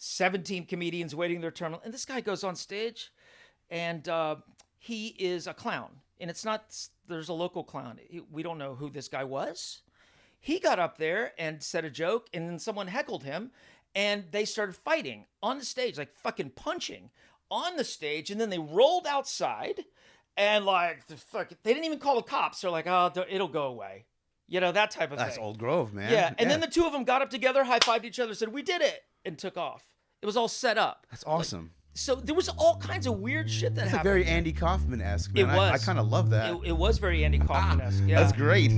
17 comedians waiting their turn. And this guy goes on stage and he is a clown. And it's not, there's a local clown. We don't know who this guy was. He got up there and said a joke, and then someone heckled him, and they started fighting on the stage, like fucking punching on the stage. And then they rolled outside, and like they didn't even call the cops. They're like, oh, it'll go away. You know, that type of thing. That's Old Grove, man. Yeah. And then the two of them got up together, high-fived each other, said, we did it, and took off. It was all set up. That's awesome. So there was all kinds of weird shit that happened. It's very Andy Kaufman-esque, man. It was. I kind of love that. It was very Andy Kaufman-esque. Yeah. That's great.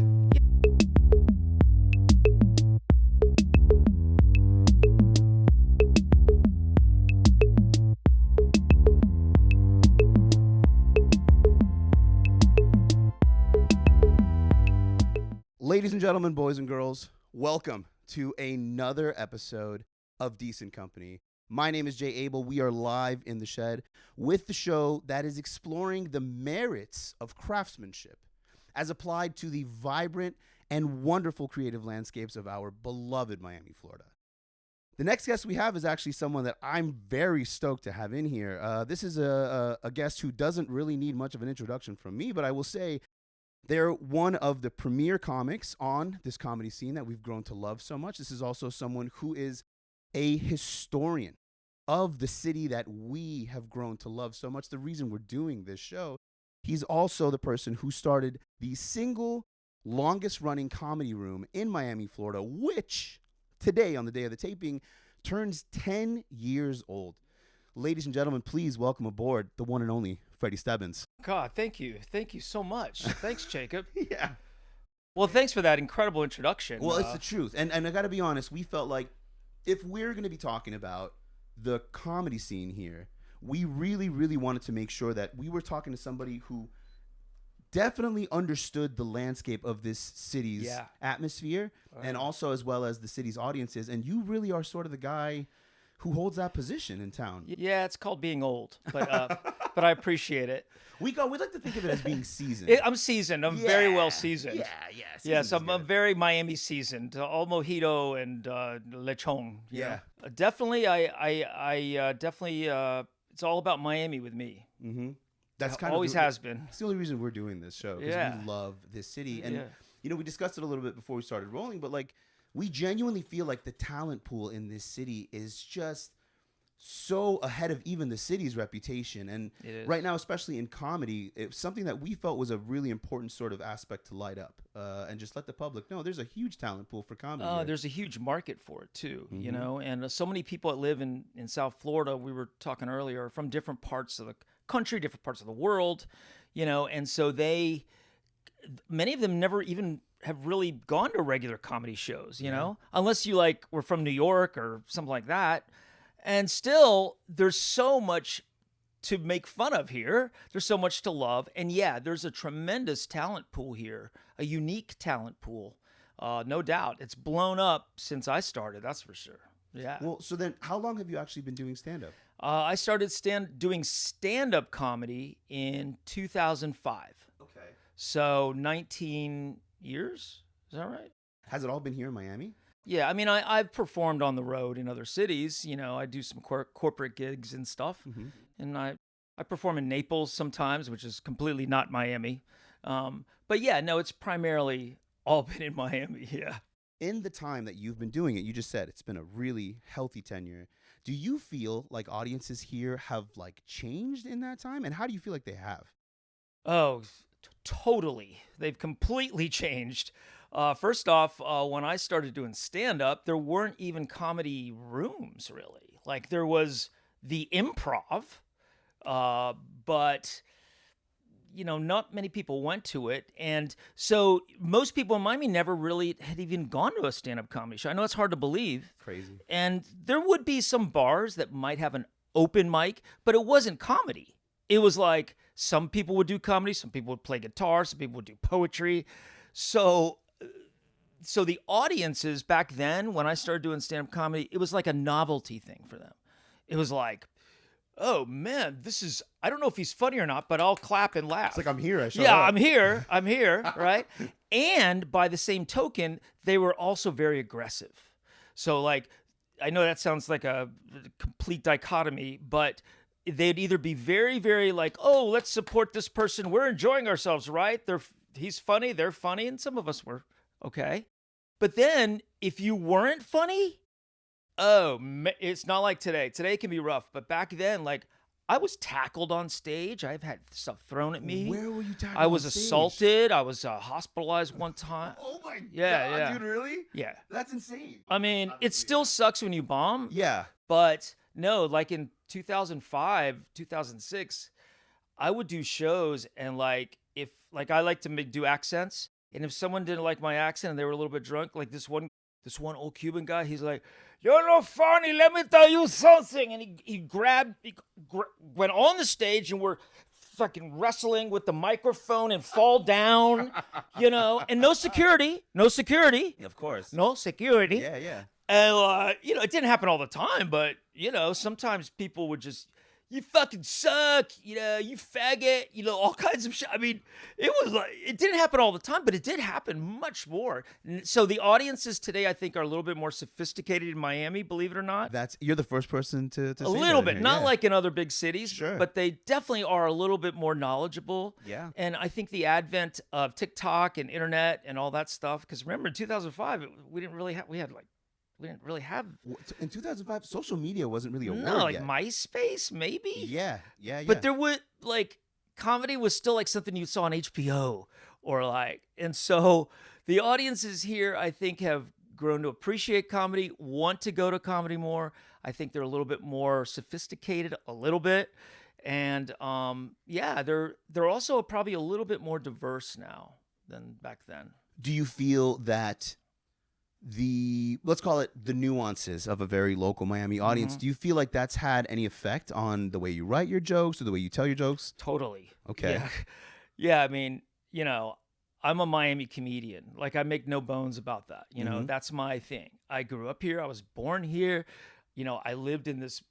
Ladies and gentlemen, boys and girls, welcome to another episode of Decent Company. My name is Jay Abel. We are live in the shed with the show that is exploring the merits of craftsmanship as applied to the vibrant and wonderful creative landscapes of our beloved Miami, Florida. The next guest we have is actually someone that I'm very stoked to have in here. This is a guest who doesn't really need much of an introduction from me, but I will say they're one of the premier comics on this comedy scene that we've grown to love so much. This is also someone who is a historian of the city that we have grown to love so much. The reason we're doing this show, he's also the person who started the single longest running comedy room in Miami, Florida, which today, on the day of the taping, turns 10 years old. Ladies and gentlemen, please welcome aboard the one and only Freddy Stebbins. God, thank you. Thank you so much. Thanks, Jacob. Yeah. Well, thanks for that incredible introduction. Well, it's the truth. And I got to be honest, we felt like if we're going to be talking about the comedy scene here, we really, really wanted to make sure that we were talking to somebody who definitely understood the landscape of this city's atmosphere and also as well as the city's audiences. And you really are sort of the guy who holds that position in town. Yeah, it's called being old, but I appreciate it. We like to think of it as being seasoned. I'm seasoned. I'm very well seasoned. Yes, I'm very Miami seasoned. All mojito and lechon. Yeah. Definitely. I definitely. It's all about Miami with me. Mm-hmm. That's kind always of has been. It's the only reason we're doing this show because we love this city, and you know we discussed it a little bit before we started rolling, but like we genuinely feel like the talent pool in this city is just so ahead of even the city's reputation. And right now, especially in comedy, it's something that we felt was a really important sort of aspect to light up and just let the public know there's a huge talent pool for comedy. There's a huge market for it too, you know, and so many people that live in South Florida, we were talking earlier, from different parts of the country, different parts of the world, you know, and so many of them never even have really gone to regular comedy shows, you know, unless you like were from New York or something like that. And still, there's so much to make fun of here. There's so much to love. And yeah, there's a tremendous talent pool here, a unique talent pool. No doubt. It's blown up since I started, that's for sure. Yeah. Well, so then how long have you actually been doing stand-up? I started doing stand-up comedy in 2005. Okay. So 19 years? Is that right? Has it all been here in Miami? Yeah, I mean, I've performed on the road in other cities. You know, I do some corporate gigs and stuff. Mm-hmm. And I perform in Naples sometimes, which is completely not Miami. But yeah, no, it's primarily all been in Miami, yeah. In the time that you've been doing it, you just said it's been a really healthy tenure. Do you feel like audiences here have like changed in that time? And how do you feel like they have? Oh, totally. They've completely changed. First off, when I started doing stand-up, there weren't even comedy rooms, really. Like, there was the improv, but, you know, not many people went to it. And so most people in Miami never really had even gone to a stand-up comedy show. I know it's hard to believe. Crazy. And there would be some bars that might have an open mic, but it wasn't comedy. It was like some people would do comedy, some people would play guitar, some people would do poetry. So the audiences back then, when I started doing stand-up comedy, it was like a novelty thing for them. It was like, oh man, I don't know if he's funny or not, but I'll clap and laugh. It's like, I'm here, I showed Yeah, up. I'm here, right? And by the same token, they were also very aggressive. So like, I know that sounds like a complete dichotomy, but they'd either be very, very like, oh, let's support this person. We're enjoying ourselves, right? He's funny, they're funny, and some of us were okay. But then if you weren't funny, it's not like today. Today can be rough, but back then, like, I was tackled on stage. I've had stuff thrown at me. Where were you tackled I was on stage? assaulted. I was hospitalized one time. Oh my Yeah, God, yeah. dude, really? Yeah. That's insane. I mean, it still sucks when you bomb. Yeah. But no, like in 2005, 2006, I would do shows and like if like I like to do accents, and if someone didn't like my accent and they were a little bit drunk, like this one old Cuban guy, he's like, "You're not funny. Let me tell you something." And he went on the stage and we're fucking wrestling with the microphone and fall down, and no security, Of course. no security. Yeah, yeah. And, it didn't happen all the time, but, sometimes people would just, you fucking suck, you faggot, all kinds of shit. I mean, it didn't happen all the time, but it did happen much more. So the audiences today, I think, are a little bit more sophisticated in Miami, believe it or not. You're the first person to say a little that bit, here. not Yeah. like in other big cities, Sure. but they definitely are a little bit more knowledgeable. Yeah. And I think the advent of TikTok and internet and all that stuff, because remember in 2005, we didn't really have In 2005, social media wasn't really a word like yet. MySpace, maybe. Yeah. But there would comedy was still like something you saw on HBO and so the audiences here, I think, have grown to appreciate comedy, want to go to comedy more. I think they're a little bit more sophisticated, a little bit, and they're also probably a little bit more diverse now than back then. Do you feel that let's call it the nuances of a very local Miami audience, do you feel like that's had any effect on the way you write your jokes or the way you tell your jokes? Totally. Okay. Yeah, I mean, I'm a Miami comedian. Like, I make no bones about that. That's my thing. I grew up here. I was born here. I lived in this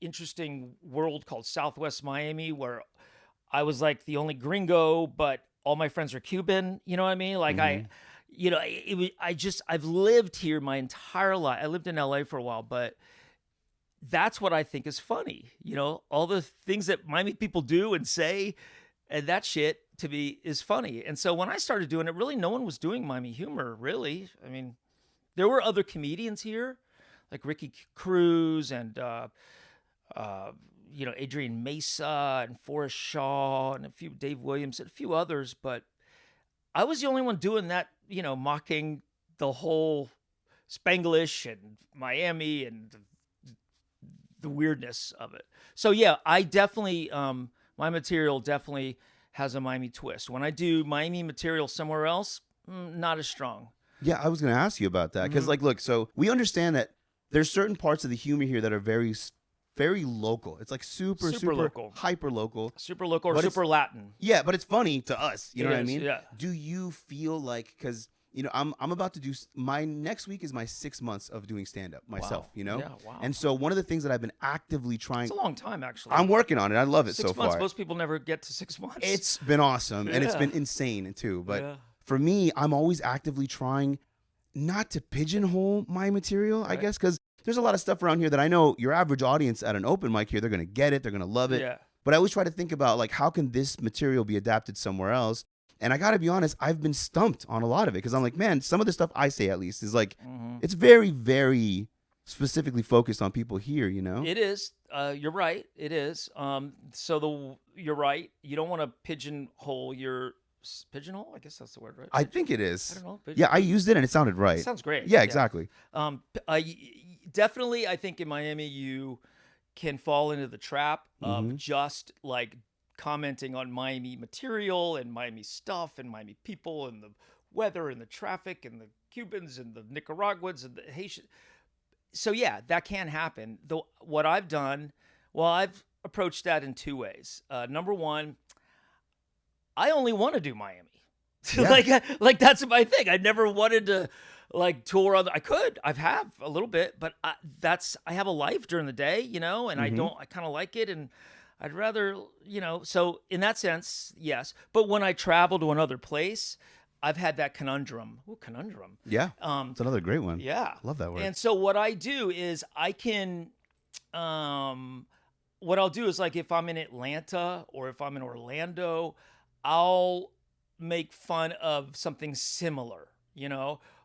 interesting world called Southwest Miami where I was like the only gringo, but all my friends are Cuban. You know what I mean? Like I've lived here my entire life. I lived in LA for a while, but that's what I think is funny. All the things that Miami people do and say, and that shit to me is funny. And so when I started doing it, really no one was doing Miami humor, really. I mean, there were other comedians here, like Ricky Cruz and, Adrian Mesa and Forrest Shaw and Dave Williams and a few others, but I was the only one doing that, mocking the whole Spanglish and Miami and the weirdness of it. So yeah, I definitely, my material definitely has a Miami twist. When I do Miami material somewhere else, not as strong. Yeah, I was going to ask you about that because, look, so we understand that there's certain parts of the humor here that are very, very local. It's like super local, hyper local, super local, or super Latin. Yeah, but it's funny to us. You know what I mean? Yeah. Do you feel like because I'm about to do my next week is my 6 months of doing stand up myself. Wow. Yeah, wow. And so one of the things that I've been actively trying. It's a long time, actually. I'm working on it. I love it so 6 months. far. Most people never get to 6 months. It's been awesome and it's been insane too. But for me, I'm always actively trying not to pigeonhole my material, I guess, because there's a lot of stuff around here that I know your average audience at an open mic here, they're going to get it. They're going to love it. Yeah. But I always try to think about, like, how can this material be adapted somewhere else? And I got to be honest, I've been stumped on a lot of it because I'm like, man, some of the stuff I say at least is like, it's very, very specifically focused on people here, It is. You're right. It is. You're right. You don't want to pigeonhole your... Pigeonhole? I guess that's the word, right? I think it is. I don't know. Yeah, I used it and it sounded right. It sounds great. Yeah, exactly. Definitely, I think in Miami you can fall into the trap of just like commenting on Miami material and Miami stuff and Miami people and the weather and the traffic and the Cubans and the Nicaraguans and the Haitians. So yeah, that can happen. Though what I've done, I've approached that in two ways. Number one, I only want to do Miami. Yeah. like that's my thing. I never wanted to like tour other. I have a little bit, but I have a life during the day, and I kind of like it, and I'd rather, so in that sense, yes. But when I travel to another place, I've had that conundrum. Ooh, conundrum. Yeah. It's another great one. Yeah. Love that word. And so what I do is what I'll do is like if I'm in Atlanta or if I'm in Orlando, I'll make fun of something similar,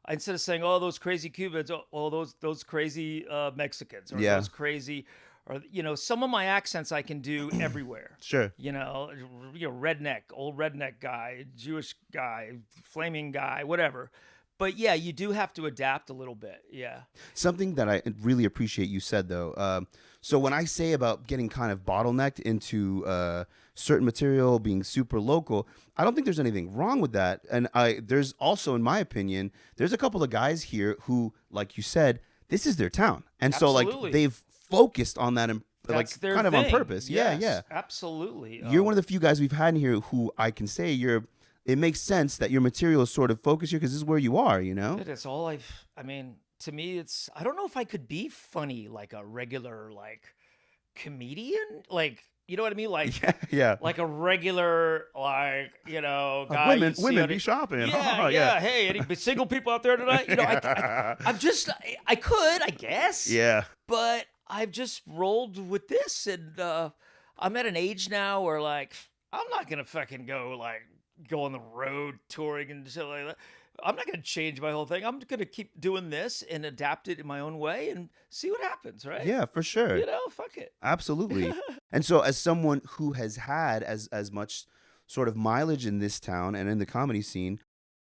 instead of saying, "Oh, those crazy Cubans," "Oh, those crazy Mexicans," or Yeah. "those crazy," or some of my accents I can do everywhere. Sure. Redneck, old redneck guy, Jewish guy, flaming guy, whatever. But yeah, you do have to adapt a little bit. Yeah. Something that I really appreciate you said though. So when I say about getting kind of bottlenecked into certain material being super local, I don't think there's anything wrong with that. And there's also, in my opinion, there's a couple of guys here who, like you said, this is their town, and Absolutely. so like they've focused on that, That's their kind of thing. on purpose. Yes, Yeah. Absolutely. You're one of the few guys we've had in here who I can say it makes sense that your material is sort of focused here because this is where you are, It's all to me, I don't know if I could be funny like a regular, comedian. You know what I mean? Yeah. Like a regular, guy. Women be shopping. Yeah. Hey, any single people out there tonight? I could, I guess. Yeah. But I've just rolled with this, and I'm at an age now where I'm not gonna fucking go on the road touring and shit like that. I'm not gonna change my whole thing. I'm gonna keep doing this and adapt it in my own way and see what happens, right? Yeah, for sure. Fuck it. Absolutely. And so as someone who has had as much sort of mileage in this town and in the comedy scene,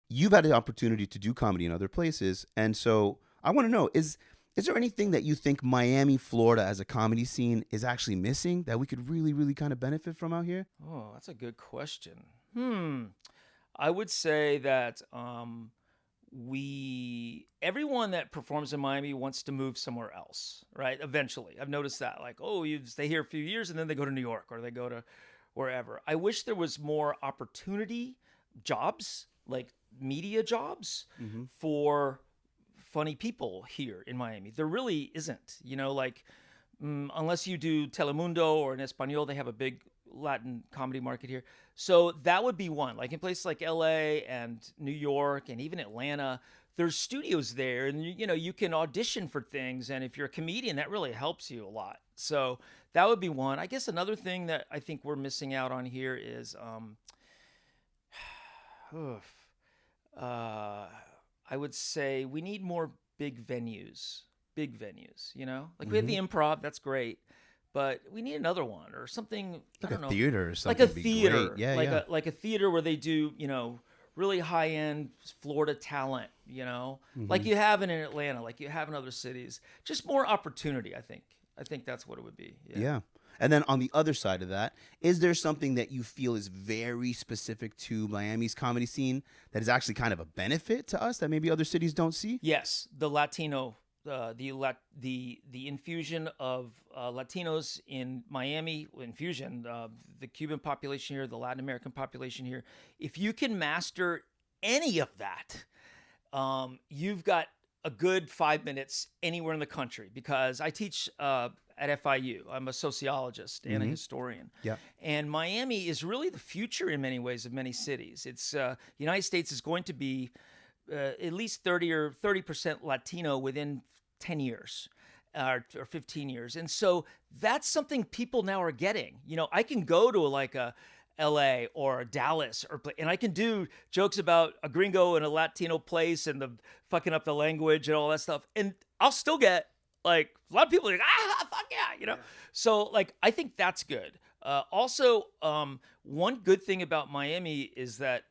you've had the opportunity to do comedy in other places. And so I want to know, is there anything that you think Miami, Florida as a comedy scene is actually missing that we could really, really kind of benefit from out here? Oh, that's a good question. I would say that everyone that performs in Miami wants to move somewhere else, right? Eventually. I've noticed that. You stay here a few years and then they go to New York or they go to wherever. I wish there was more opportunity, jobs, like media jobs for funny people here in Miami. There really isn't, unless you do Telemundo or in Espanol, they have a big Latin comedy market here. So that would be one. In places like LA and New York and even Atlanta, there's studios there, and you can audition for things, and if you're a comedian, that really helps you a lot. So that would be one. I guess another thing that I think we're missing out on here is I would say we need more big venues, we have the Improv, that's great. But we need another one or something. Like I don't know, theater or something. Like a theater. Great. Yeah, like a theater where they do, really high end Florida talent, like you have in Atlanta, like you have in other cities. Just more opportunity, I think. I think that's what it would be. Yeah. And then on the other side of that, is there something that you feel is very specific to Miami's comedy scene that is actually kind of a benefit to us that maybe other cities don't see? Yes, the Latino. The infusion of Latinos in Miami, the Cuban population here, the Latin American population here. If you can master any of that, you've got a good 5 minutes anywhere in the country. Because I teach at FIU. I'm a sociologist and a historian. Yeah. And Miami is really the future in many ways of many cities. It's the United States is going to be at least 30% Latino within 10 years or 15 years. And so that's something people now are getting. I can go to a LA or a Dallas and I can do jokes about a gringo in a Latino place and the fucking up the language and all that stuff. And I'll still get a lot of people are fuck yeah, So I think that's good. Also, one good thing about Miami is that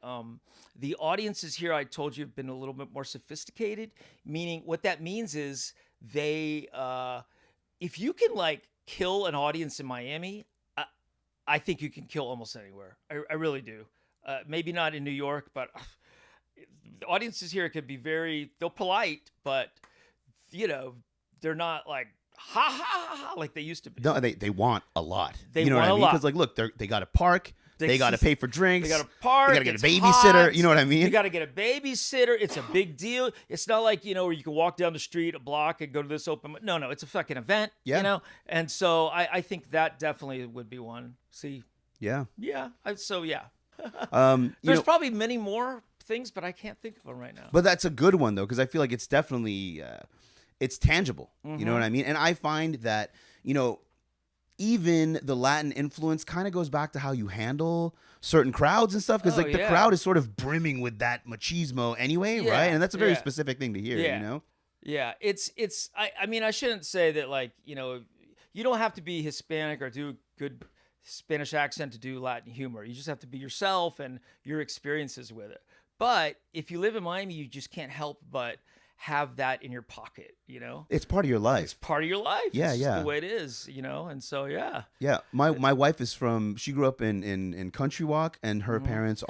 the audiences here, I told you, have been a little bit more sophisticated. Meaning, what that means is they, if you can kill an audience in Miami, I think you can kill almost anywhere. I really do. Maybe not in New York, but the audiences here could be they're polite, but they're not ha ha ha ha like they used to be. No, they want a lot. They want what I mean? a lot. Because look, they got to park. They got to pay for drinks. They got to park. They got to get a babysitter. Hot. You know what I mean? You got to get a babysitter. It's a big deal. It's not where you can walk down the street a block and go to this open. No, it's a fucking event. Yeah. And so I think that definitely would be one. See. Yeah. Yeah. There's There's probably many more things, but I can't think of them right now. But that's a good one though, because I feel like it's definitely it's tangible. You know what I mean? And I find that even the Latin influence kind of goes back to how you handle certain crowds and stuff, because the crowd is sort of brimming with that machismo anyway, right? And that's a very specific thing to hear. Yeah, it's. I mean, I shouldn't say that you don't have to be Hispanic or do good Spanish accent to do Latin humor. You just have to be yourself and your experiences with it. But if you live in Miami, you just can't help but have that in your pocket, It's part of your life. It's part of your life. Yeah, it's just the way it is, and so Yeah, my wife is she grew up in Country Walk, and her parents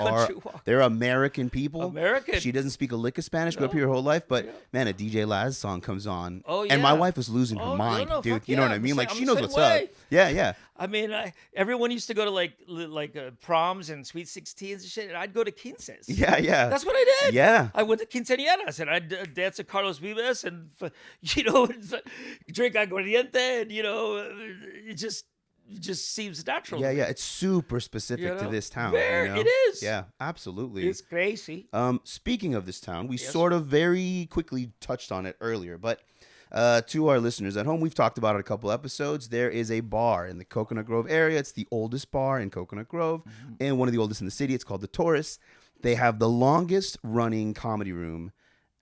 they're American people. American. She doesn't speak a lick of Spanish, grew up here her whole life, but man, a DJ Laz song comes on. Oh, yeah. And my wife was losing her mind, dude. You know what I mean? Like, she knows what's up. Yeah. I mean, everyone used to go to proms and sweet 16s and shit, and I'd go to quinces. Yeah. That's what I did. Yeah. I went to quinceañeras, and I'd dance to Carlos Vives and, drink aguardiente, and, it just seems natural. Yeah. It's super specific to this town. It is. Yeah, absolutely. It's crazy. Speaking of this town, we sort of very quickly touched on it earlier, but to our listeners at home, we've talked about it a couple episodes. There is a bar in the Coconut Grove area. It's the oldest bar in Coconut Grove and one of the oldest in the city. It's called the Taurus. They have the longest running comedy room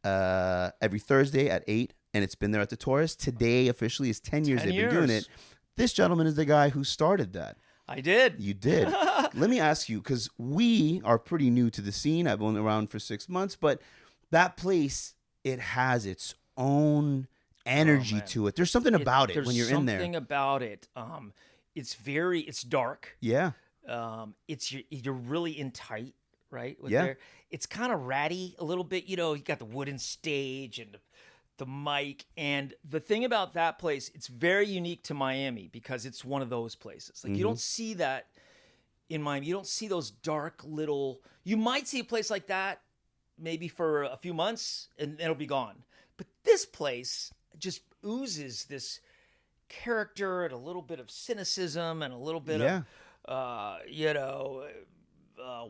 every Thursday at 8, and it's been there at the Taurus. Today, officially, is 10 years they've been doing it. This gentleman is the guy who started that. I did. You did. Let me ask you, because we are pretty new to the scene. I've been around for 6 months, but that place, it has its own energy to it. There's something about it when you're in there. There's something about it. It's dark. Yeah. You're really in tight, right? Yeah. It's kind of ratty a little bit. You got the wooden stage and the mic. And the thing about that place, it's very unique to Miami because it's one of those places. Like, you don't see that in Miami. You don't see those dark little... You might see a place like that maybe for a few months and it'll be gone. But this place just oozes this character and a little bit of cynicism and a little bit of,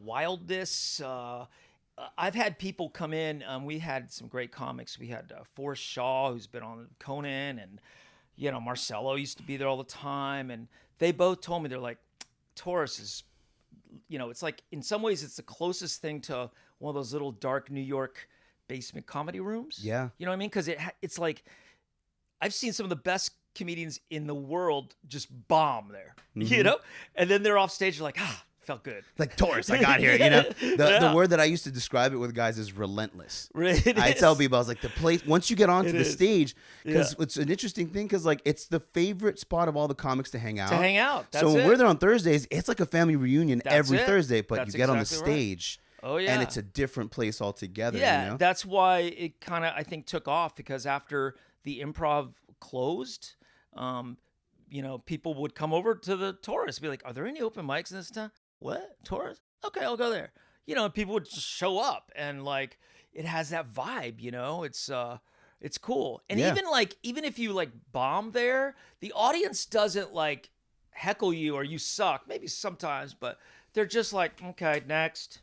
wildness. I've had people come in. We had some great comics. We had Forrest Shaw, who's been on Conan, and Marcelo used to be there all the time. And they both told me, they're like, Taurus is, it's like, in some ways, it's the closest thing to one of those little dark New York basement comedy rooms. Yeah. You know what I mean? Because it's like, I've seen some of the best comedians in the world just bomb there, and then they're off stage, they're like, felt good. Like, Taurus, I got here, The word that I used to describe it with guys is relentless. I tell people, I was like, the place, once you get onto the stage, because it's an interesting thing, because it's the favorite spot of all the comics to hang out. That's so when we're there on Thursdays, it's like a family reunion every Thursday, but That's you get on the exactly stage. Right. Oh, yeah. And it's a different place altogether. Yeah, that's why it kind of, I think, took off, because after the Improv closed, people would come over to the Taurus and be like, are there any open mics in this town? What? Taurus? Okay, I'll go there. And people would just show up, and like, it has that vibe, it's cool. And even if you bomb there, the audience doesn't heckle you or you suck. Maybe sometimes, but they're just like, okay, next.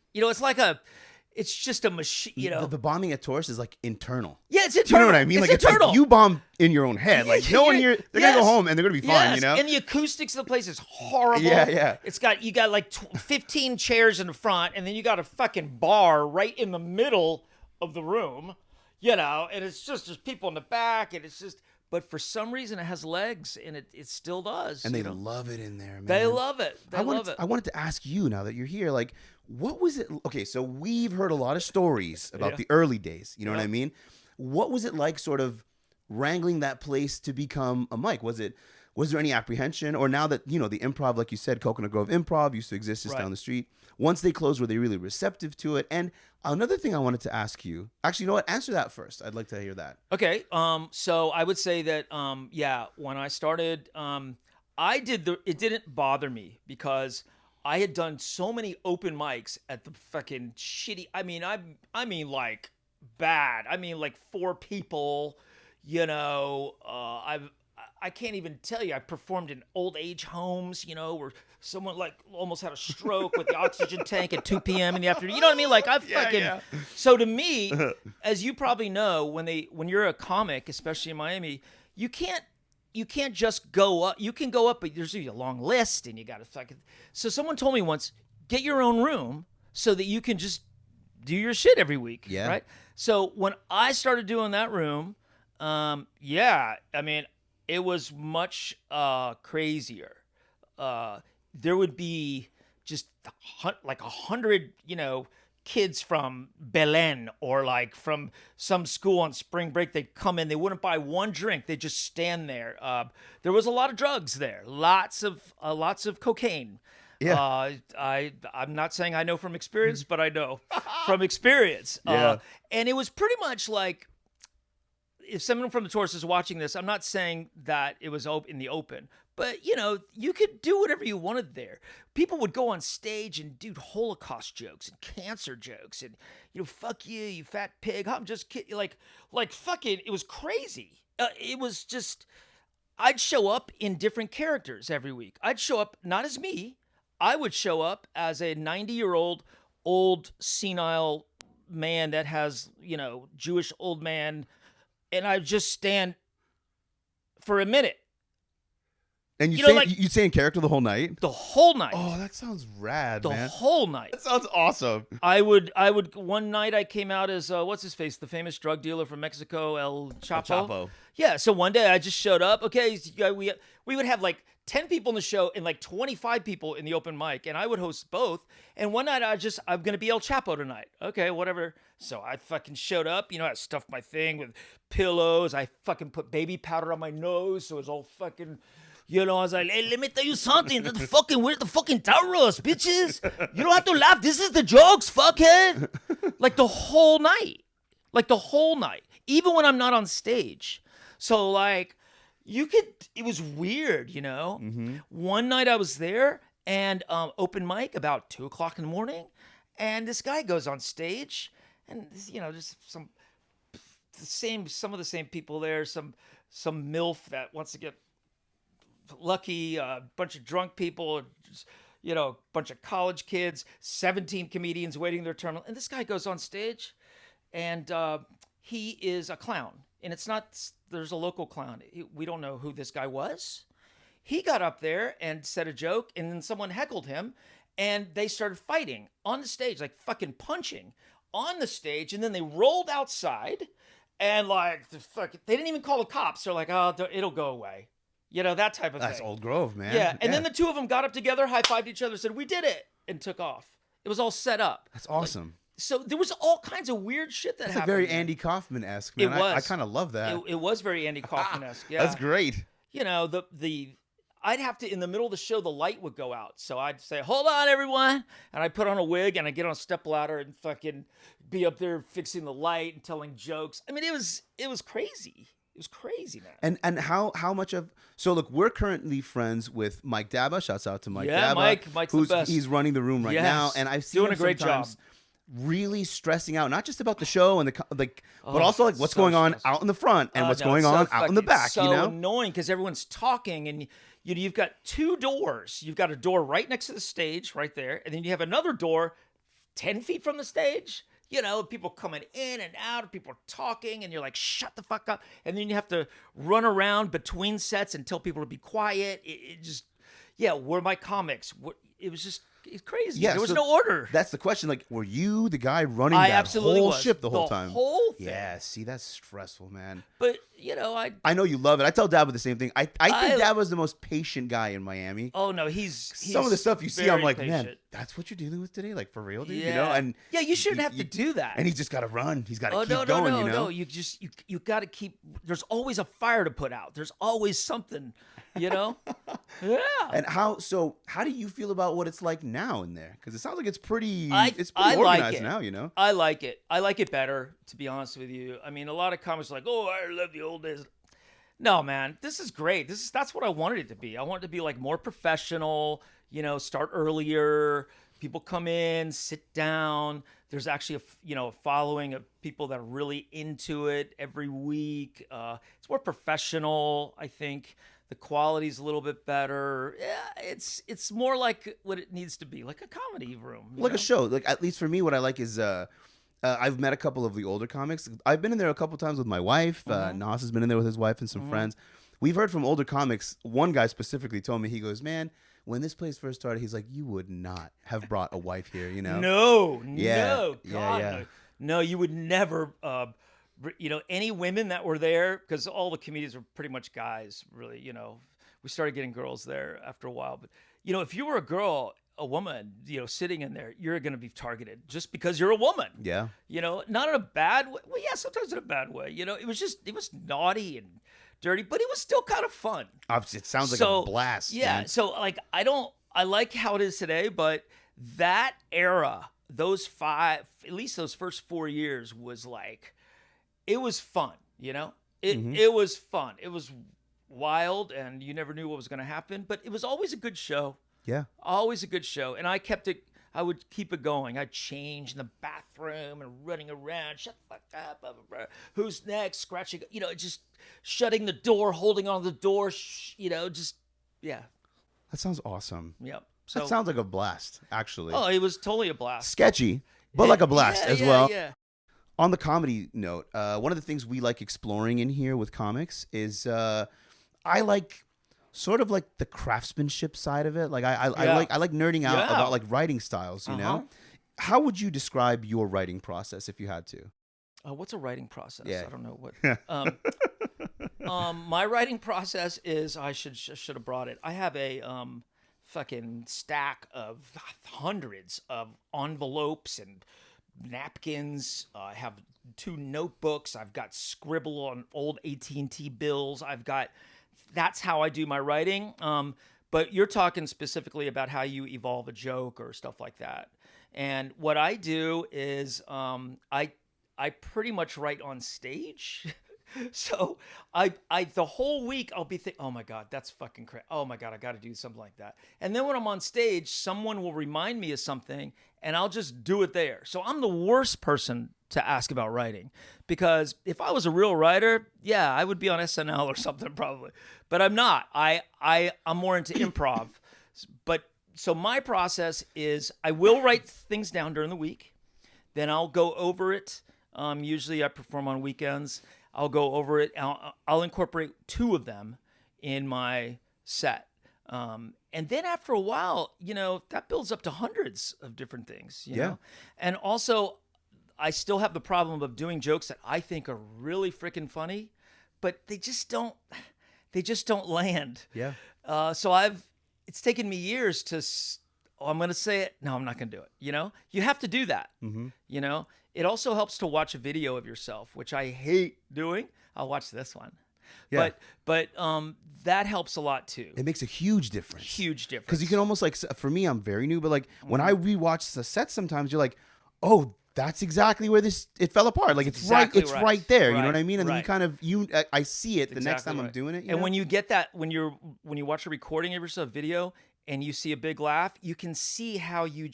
It's just a machine, The bombing at Taurus is internal. Yeah, it's internal. You know what I mean? It's internal. Like you bomb in your own head. No one here, they're going to go home and they're going to be fine, And the acoustics of the place is horrible. Yeah. You got 15 chairs in the front, and then you got a fucking bar right in the middle of the room, and it's just there's people in the back, and it's just... But for some reason, it has legs, and it still does. And they love it in there, man. They love it. I wanted to ask you, now that you're here, what was it? Okay, so we've heard a lot of stories about the early days. You know what I mean? What was it like, sort of wrangling that place to become a mic? Was there any apprehension? Or now that, the Improv, like you said, Coconut Grove Improv used to exist just down the street. Once they closed, were they really receptive to it? And another thing I wanted to ask you, actually, you know what? Answer that first. I'd like to hear that. Okay. So I would say that, when I started, it didn't bother me, because I had done so many open mics at the fucking shitty, I mean, bad. I mean, 4 people, I can't even tell you. I performed in old age homes, where someone like almost had a stroke with the oxygen tank at 2 p.m. in the afternoon. You know what I mean? Like So to me, as you probably know, when you're a comic, especially in Miami, you can't just go up. You can go up, but there's a long list, and you got to fucking. So someone told me once, get your own room so that you can just do your shit every week. Yeah. Right. So when I started doing that room, it was much crazier. There would be just like 100, kids from Belen or like from some school on spring break. They'd come in, they wouldn't buy one drink. They'd just stand there. There was a lot of drugs there, lots of cocaine. Yeah. I'm not saying I know from experience, but I know from experience. Yeah. And it was pretty much like, if someone from the tourist is watching this, I'm not saying that it was in the open, but you could do whatever you wanted there. People would go on stage and do Holocaust jokes and cancer jokes and fuck you, you fat pig. I'm just kidding. Like fucking, it was crazy. It was just, I'd show up in different characters every week. I'd show up not as me. I would show up as a 90-year-old old senile man that has Jewish old man. And I just stand for a minute. And you stay in character the whole night? The whole night. Oh, that sounds rad, man. The whole night. That sounds awesome. I would. One night I came out as what's his face, the famous drug dealer from Mexico, El Chapo. El Chapo. Yeah. So one day I just showed up. Okay, we would have like 10 people in the show and like 25 people in the open mic, and I would host both. And one night I'm gonna be El Chapo tonight. Okay, whatever. So I fucking showed up. I stuffed my thing with pillows. I fucking put baby powder on my nose, so it was all fucking. I was like, hey, let me tell you something. Where's the fucking terrorists, bitches? You don't have to laugh. This is the jokes, fuckhead. Like the whole night. Even when I'm not on stage. So like, it was weird, Mm-hmm. One night I was there and open mic about 2:00 in the morning. And this guy goes on stage and, just some of the same people there, some MILF that wants to get lucky, a bunch of drunk people, a bunch of college kids, 17 comedians waiting their turn. And this guy goes on stage and he is a clown. And there's a local clown. We don't know who this guy was. He got up there and said a joke and then someone heckled him and they started fighting on the stage, like fucking punching on the stage. And then they rolled outside and they didn't even call the cops. They're like, oh, it'll go away. That type of thing. That's Old Grove, man. Yeah. And then the two of them got up together, high-fived each other, said, we did it, and took off. It was all set up. That's awesome. So there was all kinds of weird shit that happened. It's very Andy Kaufman-esque, man. It was. I kind of love that. It was very Andy Kaufman-esque, yeah. That's great. I'd have to, in the middle of the show, the light would go out. So I'd say, hold on, everyone. And I'd put on a wig, and I'd get on a stepladder and fucking be up there fixing the light and telling jokes. I mean, it was crazy. It was crazy, man. And how much of so look, we're currently friends with Mike Daba. Shouts out to Mike Daba. Mike's the best. He's running the room right now, and I've seen doing him a great job. Really stressing out, not just about the show and but also like what's going on out in the front and what's going on out in the back. So annoying because everyone's talking and you've got two doors. You've got a door right next to the stage, right there, and then you have another door 10 feet from the stage. People coming in and out, people talking, and you're like, shut the fuck up. And then you have to run around between sets and tell people to be quiet. Where my comics? It's crazy. Yeah, there was no order. That's the question. Like, were you the guy running that whole ship the whole time? The whole thing. Yeah, see, that's stressful, man. But, I know you love it. I tell Daba the same thing. I think Daba's the most patient guy in Miami. Oh, no, he's some of the stuff you see, I'm like, patient. Man, that's what you're dealing with today? Like, for real, dude? Yeah. And yeah, you shouldn't have to do that. And he's just got to run. He's got to keep going, No, you got to keep, there's always a fire to put out. There's always something, Yeah. And how do you feel about what it's like now in there? Because it sounds like it's pretty organized now, I like it. I like it better, to be honest with you. I mean, a lot of comics are like, oh, I love the old days. No, man, this is great. That's what I wanted it to be. I wanted it to be like more professional, start earlier, People come in, sit down. There's actually a following of people that are really into it every week. It's more professional, I think. The quality's a little bit better. Yeah, it's more like what it needs to be, like a comedy room, like a show. Like, at least for me, what I like is I've met a couple of the older comics. I've been in there a couple times with my wife. Nas has been in there with his wife and some friends. We've heard from older comics. One guy specifically told me, he goes, man, when this place first started, he's like, you would not have brought a wife here, you know? No, Yeah. no, you would never. Any women that were there, because all the comedians were pretty much guys, really. We started getting girls there after a while, but if you were a woman, sitting in there, you're going to be targeted just because you're a woman. Yeah. Not in a bad way. Well, yeah, sometimes in a bad way. It was naughty and dirty, but it was still kind of fun. It sounds like a blast. Yeah. Man. So I like how it is today, but that era, at least those first 4 years was like, it was fun. It was fun. It was wild, and you never knew what was going to happen, but it was always a good show. Yeah. Always a good show. And I would keep it going. I'd change in the bathroom and running around. Shut the fuck up. Blah, blah, blah. Who's next? Scratching, just shutting the door, holding on to the door, yeah. That sounds awesome. Yep. That sounds like a blast, actually. Oh, it was totally a blast. Sketchy, but like a blast as well. Yeah. On the comedy note, one of the things we like exploring in here with comics is I like sort of like the craftsmanship side of it. Like I like nerding out about like writing styles, you know? How would you describe your writing process if you had to? What's a writing process? Yeah. I don't know what. My writing process is, I should have brought it. I have a fucking stack of hundreds of envelopes and napkins. I have 2 notebooks. I've got scribble on old AT&T bills. That's how I do my writing. But you're talking specifically about how you evolve a joke or stuff like that. And what I do is I pretty much write on stage. So I the whole week I'll be thinking, oh my God, that's fucking crazy. Oh my God, I got to do something like that. And then when I'm on stage, someone will remind me of something and I'll just do it there. So I'm the worst person to ask about writing, because if I was a real writer, yeah, I would be on SNL or something probably, but I'm not. I'm more into improv. But so my process is I will write things down during the week. Then I'll go over it. Usually I perform on weekends. I'll go over it. I'll incorporate 2 of them in my set. And then after a while, that builds up to hundreds of different things, you know? And also, I still have the problem of doing jokes that I think are really freaking funny, but they just don't land. Yeah. So it's taken me years to, I'm going to say it. No, I'm not going to do it. You have to do that. It also helps to watch a video of yourself, which I hate doing. I'll watch this one. Yeah. But that helps a lot too. It makes a huge difference. Huge difference. Because you can almost like, for me, I'm very new, but like when I rewatch the set, sometimes you're like, oh, that's exactly where it fell apart. Like it's exactly right there. You know what I mean? And then you kind of I see it the next time I'm doing it. And when you get that, when you watch a recording of yourself video and you see a big laugh, you can see how you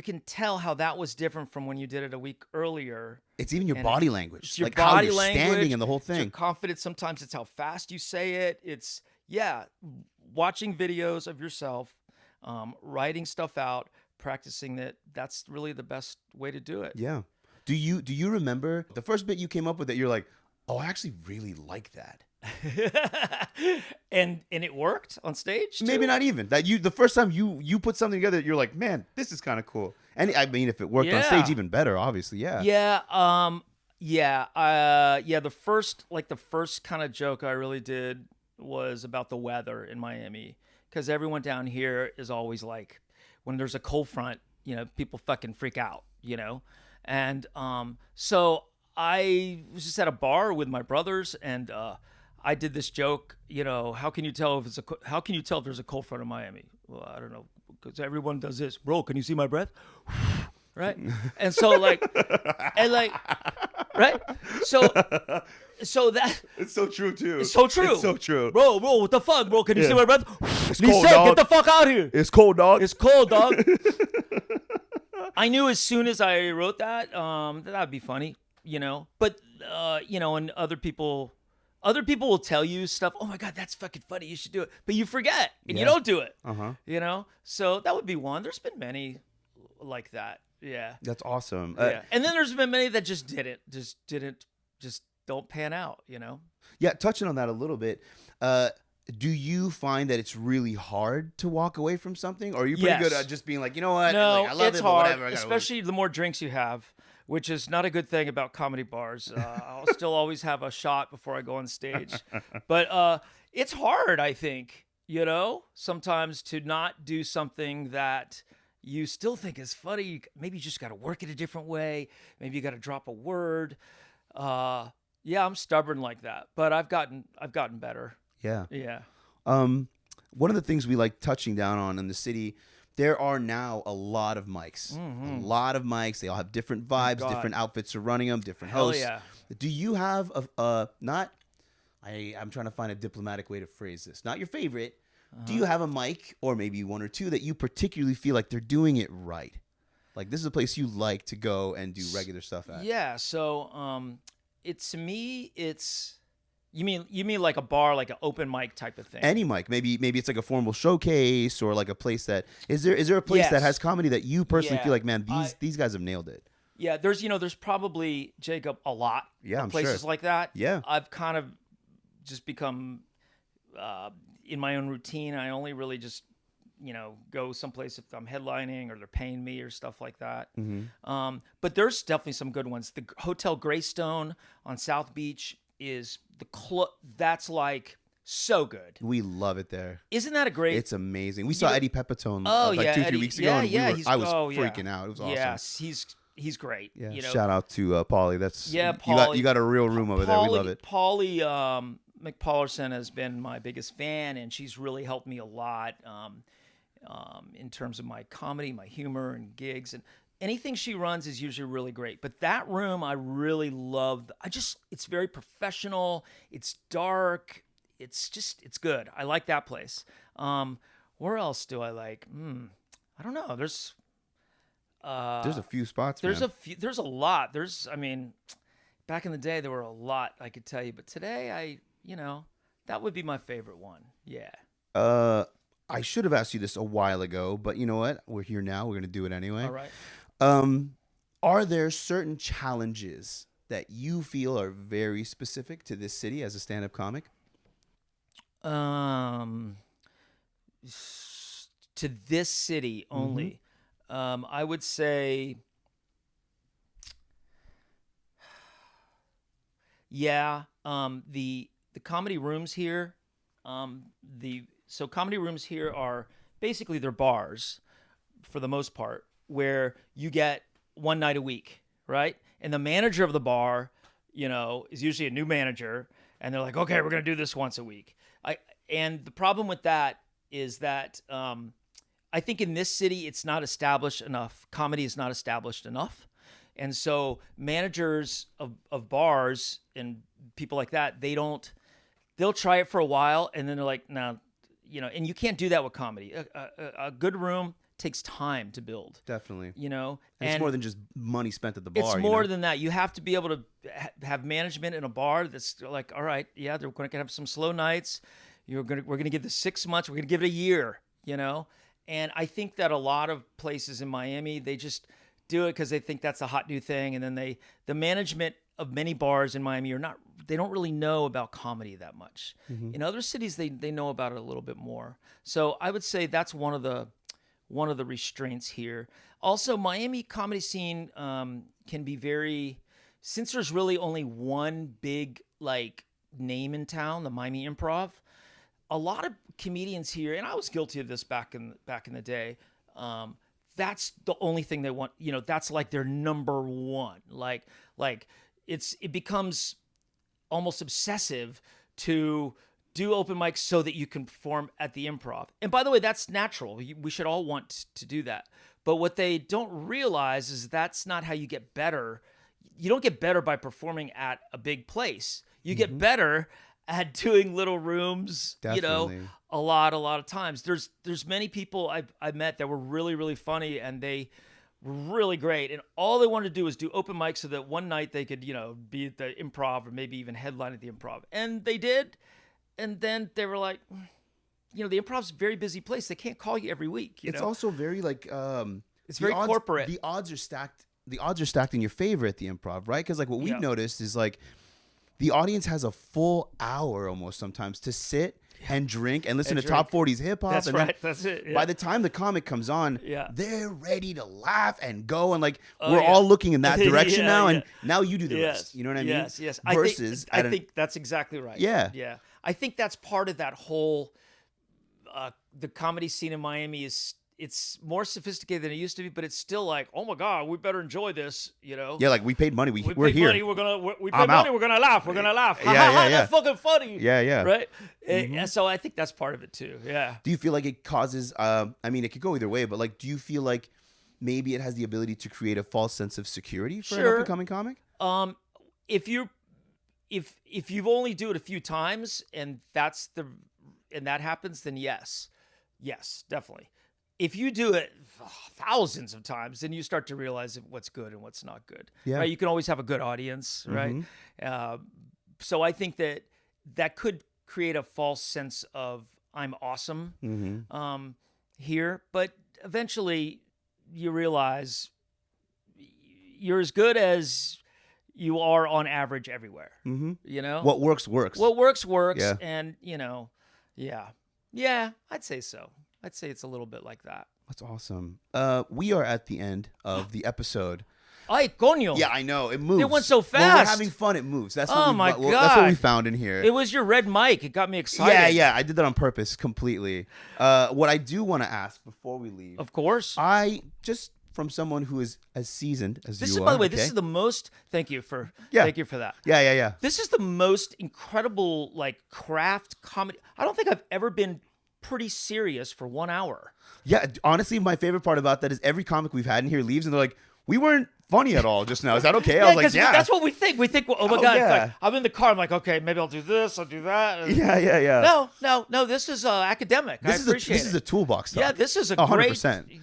can tell how that was different from when you did it a week earlier. It's even your body language. It's your like body how you're language, standing and the whole thing. Your confidence. Sometimes it's how fast you say it. It's, watching videos of yourself, writing stuff out, practicing that's really the best way to do it. Yeah. Do you remember the first bit you came up with that you're like, oh, I actually really like that? and it worked on stage too? Maybe not even that. The first time you put something together, you're like, man, this is kind of cool. And I mean, if it worked on stage, even better, obviously. The first kind of joke I really did was about the weather in Miami, because everyone down here is always like, when there's a cold front, people fucking freak out, and so I was just at a bar with my brothers, and I did this joke, how can you tell if there's a cold front in Miami? Well, I don't know, because everyone does this. Bro, can you see my breath? Right? And so right? right? So that It's so true too. it's so true. It's so true. Bro, what the fuck, bro? Can you see my breath? It's He's cold, sick. dog. Get the fuck out here. It's cold, dog. It's cold, dog. I knew as soon as I wrote that would be funny, But and other people will tell you stuff. Oh my God, that's fucking funny. You should do it, but you forget and you don't do it. So that would be one. There's been many like that. Yeah, that's awesome. Yeah, and then there's been many that just don't pan out. Yeah, touching on that a little bit. Do you find that it's really hard to walk away from something, or are you pretty good at just being like, you know what? No, I love it's it, hard, but whatever. especially the more drinks you have, which is not a good thing about comedy bars. I'll still always have a shot before I go on stage, but it's hard. I think sometimes to not do something that you still think is funny. Maybe you just got to work it a different way. Maybe you got to drop a word. Yeah, I'm stubborn like that, but I've gotten better. Yeah. Yeah. One of the things we like touching down on in the city, there are now a lot of mics. Mm-hmm. A lot of mics. They all have different vibes, different outfits are running them, different hosts. Yeah. Do you have I'm trying to find a diplomatic way to phrase this. Not your favorite. Do you have a mic, or maybe one or two, that you particularly feel like they're doing it right? Like this is a place you like to go and do regular stuff at. Yeah. So, to me, it's. You mean like a bar, like an open mic type of thing? Any mic, maybe it's like a formal showcase, or like a place that is there a place that has comedy that you personally feel like, man, these guys have nailed it? Yeah, there's probably, Jacob, a lot of places like that. Yeah, I've kind of just become in my own routine. I only really just go someplace if I'm headlining or they're paying me or stuff like that. Mm-hmm. But there's definitely some good ones. The Hotel Greystone on South Beach is that's like so good. We love it there. Isn't that a great? It's amazing. We saw Eddie Pepitone 2-3 weeks ago. Yeah, and I was freaking out. It was awesome. Yes, he's great. Yeah. Shout out to Paulie. Paulie, you got a real room over there. We love it. Paulie McPollerson has been my biggest fan, and she's really helped me a lot in terms of my comedy, my humor, and gigs. And anything she runs is usually really great. But that room I really love. It's very professional. It's dark. It's good. I like that place. Where else do I like? I don't know. There's a few spots. There's a lot. Back in the day there were a lot I could tell you, but today that would be my favorite one. Yeah. I should have asked you this a while ago, but you know what? We're here now. We're going to do it anyway. All right. Are there certain challenges that you feel are very specific to this city as a stand-up comic? To this city only. Mm-hmm. I would say, the comedy rooms here, so comedy rooms here are basically they're bars for the most part, where you get one night a week, right? And the manager of the bar, is usually a new manager, and they're like, okay, we're going to do this once a week. And the problem with that is that I think in this city, it's not established enough. Comedy is not established enough. And so managers of bars and people like that, they'll try it for a while, and then they're like, no, and you can't do that with comedy. A good room takes time to build. Definitely. And it's more than just money spent at the bar. It's more than that. You have to be able to have management in a bar that's like, all right, yeah, they're going to have some slow nights. We're going to give this 6 months. We're going to give it a year, And I think that a lot of places in Miami, they just do it because they think that's a hot new thing. And then the management of many bars in Miami they don't really know about comedy that much. Mm-hmm. In other cities, they know about it a little bit more. So I would say that's one of the restraints here. Also, Miami comedy scene can be very, since there's really only one big name in town, the Miami Improv. A lot of comedians here, and I was guilty of this back in the day. That's the only thing they want. That's like their number one. It becomes almost obsessive to do open mics so that you can perform at the Improv. And by the way, that's natural. We should all want to do that. But what they don't realize is that's not how you get better you don't get better by performing at a big place. You get better at doing little rooms, Definitely. a lot of times. There's many people I met that were really, really funny, and they were really great. And all they wanted to do was do open mics so that one night they could, be at the Improv or maybe even headline at the Improv. And they did. And then they were like, the Improv's a very busy place. They can't call you every week. It's also very like it's very corporate. The odds are stacked. The odds are stacked in your favor at the Improv, right? Because like what we've noticed is like the audience has a full hour almost sometimes to sit and drink and listen to top 40s hip hop. That's right. That's it. Yeah. By the time the comic comes on, they're ready to laugh and go. And like we're all looking in that direction now. And now you do the rest. You know what I mean? Yes. Versus I think that's exactly right. Yeah. Yeah. I think that's part of that whole the comedy scene in Miami it's more sophisticated than it used to be, but it's still like, oh my God, we better enjoy this, Yeah, like we paid money. We're paid here. Money, we paid money. We're gonna laugh. We're gonna laugh. That's fucking funny. Yeah. Right. And so I think that's part of it too. Yeah. Do you feel like it causes? I mean, it could go either way, but like, do you feel like maybe it has the ability to create a false sense of security for an up and coming comic? If you've only do it a few times and that happens, then yes, definitely. If you do it thousands of times, then you start to realize what's good and what's not good. Yeah. Right? You can always have a good audience, right? So I think that could create a false sense of I'm awesome here, but eventually you realize you're as good as you are on average everywhere. What works. What works. Yeah. And I'd say so. I'd say it's a little bit like that. That's awesome. We are at the end of the episode. Ay, coño. Yeah, I know. It moves. It went so fast. When we're having fun, it moves. That's what my God. That's what we found in here. It was your red mic. It got me excited. Yeah. I did that on purpose completely. What I do want to ask before we leave. Of course. From someone who is as seasoned as this you is, are. By the way, okay? This is the most. Thank you for that. Yeah. This is the most incredible craft comedy. I don't think I've ever been pretty serious for 1 hour. Yeah, honestly, my favorite part about that is every comic we've had in here leaves and they're like, we weren't funny at all just now. Is that okay? I was like, yeah. That's what we think. We think, oh my God. Yeah. I'm in the car. I'm like, okay, maybe I'll do this. I'll do that. And Yeah. No. This is academic. I appreciate it. This is a toolbox stuff. Yeah, this is a 100%. great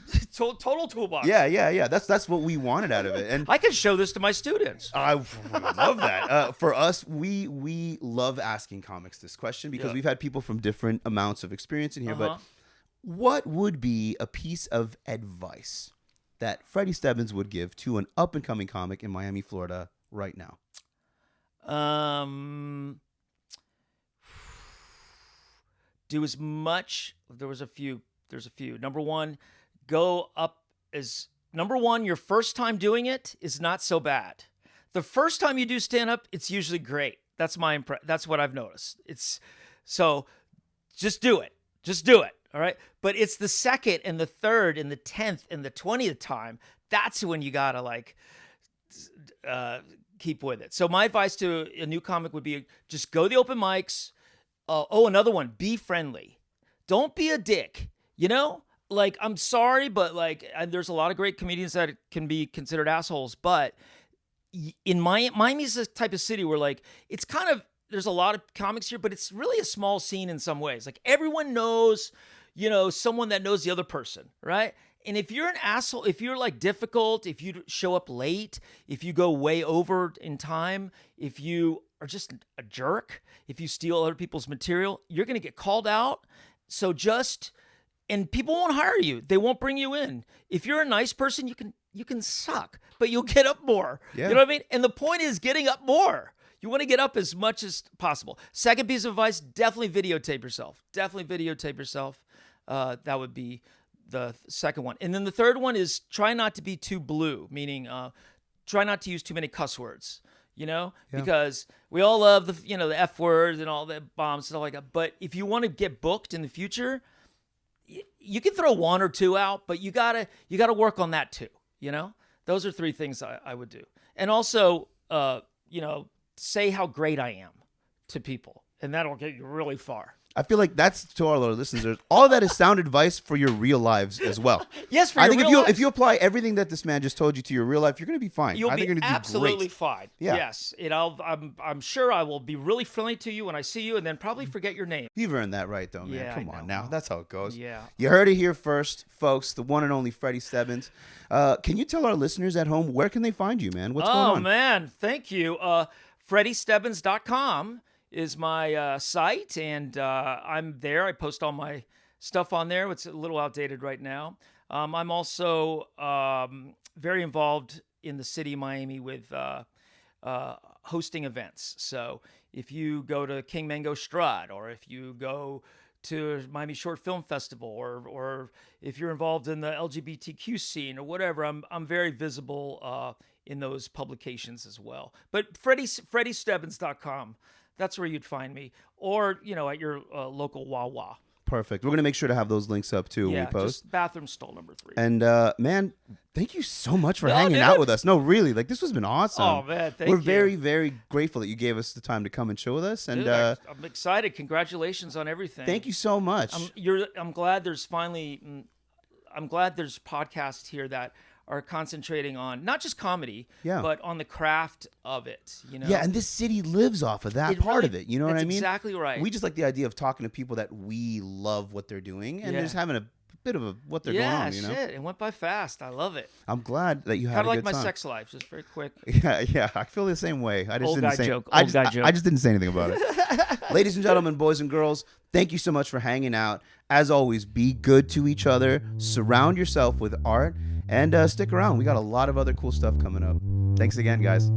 total toolbox. Yeah. That's what we wanted out of it. And I can show this to my students. I love that. For us, we love asking comics this question because we've had people from different amounts of experience in here. But what would be a piece of advice that Freddy Stebbins would give to an up-and-coming comic in Miami, Florida right now? Do as much. There's a few. Number one, your first time doing it is not so bad. The first time you do stand-up, it's usually great. That's that's what I've noticed. So just do it. All right. But it's the second and the third and the 10th and the 20th time. That's when you got to keep with it. So my advice to a new comic would be just go to the open mics. Another one, be friendly. Don't be a dick. I'm sorry, but there's a lot of great comedians that can be considered assholes. But in Miami's the type of city where it's kind of, there's a lot of comics here, but it's really a small scene in some ways. Everyone knows, someone that knows the other person, right? And if you're an asshole, if you're difficult, if you show up late, if you go way over in time, if you are just a jerk, if you steal other people's material, you're going to get called out. So and people won't hire you. They won't bring you in. If you're a nice person, you can suck, but you'll get up more. Yeah. You know what I mean? And the point is getting up more. You want to get up as much as possible. Second piece of advice, definitely videotape yourself. That would be the second one. And then the third one is try not to be too blue, meaning try not to use too many cuss words, because we all love the F words and all that bombs and stuff like that. But if you want to get booked in the future, you can throw one or two out, but you gotta work on that too. Those are three things I would do. And also, say how great I am to people, and that'll get you really far. I feel like that's to our listeners. All of that is sound advice for your real lives as well. Yes, for I your think real if you apply everything that this man just told you to your real life, you're going to be fine. You'll I think be you're going to do absolutely great. fine. Yeah. Yes. I'm sure I will be really friendly to you when I see you, and then probably forget your name. You've earned that right, though, man. Yeah, Come I on know. now. That's how it goes. Yeah. You heard it here first, folks. The one and only Freddy Stebbins. Can you tell our listeners at home, where can they find you, man? What's going on? Oh, man. Thank you. FreddyStebbins.com is my site, and I'm there. I post all my stuff on there. It's a little outdated right now. I'm also very involved in the city of Miami with hosting events. So if you go to King Mango Strut, or if you go to Miami Short Film Festival, or if you're involved in the LGBTQ scene or whatever, I'm very visible in those publications as well. But FreddyStebbins.com, that's where you'd find me, or at your local Wawa. Perfect. We're going to make sure to have those links up too when we post. Just bathroom stall number 3. And man, thank you so much for No, hanging dude. out with us. No, really, like this has been awesome. Oh man, thank We're you. very, very grateful that you gave us the time to come and chill with us. And Dude, I'm excited. Congratulations on everything. thank you so much. I'm glad there's podcasts here that are concentrating on not just comedy, Yeah. but on the craft of it. Yeah, and this city lives off of that It part really- of it. You know what I that's mean? exactly right. We just like the idea of talking to people that we love what they're doing and Yeah. just having a bit of what they're yeah, going on, you know? shit. It went by fast. I love it. I'm glad that you had Kind a of good like my time. sex life, just very quick. Yeah, I feel the same way. I just Old didn't guy say joke, I old just, guy I- joke. I just didn't say anything about it. Ladies and gentlemen, boys and girls, thank you so much for hanging out. As always, be good to each other. Surround yourself with art and stick around. We got a lot of other cool stuff coming up. Thanks again, guys.